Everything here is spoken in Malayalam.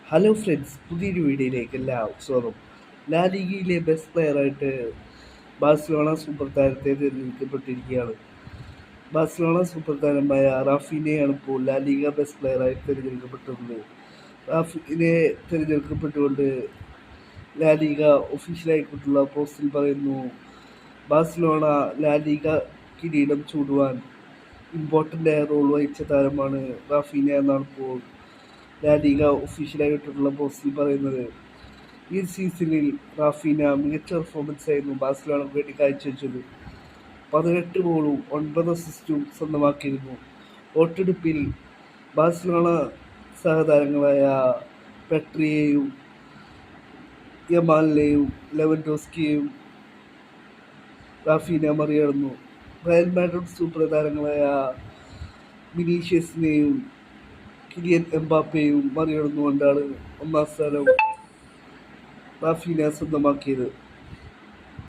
ഹലോ ഫ്രണ്ട്സ്, പുതിയൊരു വീഡിയോയിലേക്ക് എല്ലാവർക്കും സ്വാഗതം. ലാ ലീഗയിലെ ബെസ്റ്റ് പ്ലെയറായിട്ട് ബാഴ്സലോണ സൂപ്പർ താരത്തെ തിരഞ്ഞെടുക്കപ്പെട്ടിരിക്കുകയാണ്. ബാഴ്സലോണ സൂപ്പർ താരമായ റാഫീനെയാണ് ഇപ്പോൾ ലാ ലീഗ ബെസ്റ്റ് പ്ലെയറായി തിരഞ്ഞെടുക്കപ്പെട്ടിട്ടുള്ളത്. റാഫീനെ തിരഞ്ഞെടുക്കപ്പെട്ടുകൊണ്ട് ലാ ലീഗ ഒഫീഷ്യലായിക്കൊണ്ടുള്ള പോസ്റ്റിൽ പറയുന്നു, ബാഴ്സലോണ ലാ ലീഗ കിരീടം ചൂടുവാൻ ഇമ്പോർട്ടൻ്റ് ആയ റോൾ വഹിച്ച താരമാണ് റാഫീന എന്നാണ് ഇപ്പോൾ ലാ ലീഗ ഒഫീഷ്യലായിട്ടുള്ള പോസ്റ്റിൽ പറയുന്നത്. ഈ സീസണിൽ റാഫീന മികച്ച പെർഫോമൻസ് ആയിരുന്നു ബാഴ്സലോണയ്ക്ക് വേണ്ടി കാഴ്ചവെച്ചത്. 18 ഗോളും 9 അസിസ്റ്റും സ്വന്തമാക്കിയിരുന്നു. വോട്ടെടുപ്പിൽ ബാഴ്സലോണ സഹതാരങ്ങളായ പെട്രിയെയും യമാലിനെയും ലെവൻഡോസ്കിയെയും റാഫീന മറികടന്നു. റയൽ മാഡ്രിഡ് സൂപ്പർ താരങ്ങളായ വിനീഷ്യസിനെയും കിലിയൻ എംബാപ്പയെയും മറികടന്നുകൊണ്ടാണ് ഒന്നാം സ്ഥാനം റാഫീന സ്വന്തമാക്കിയത്.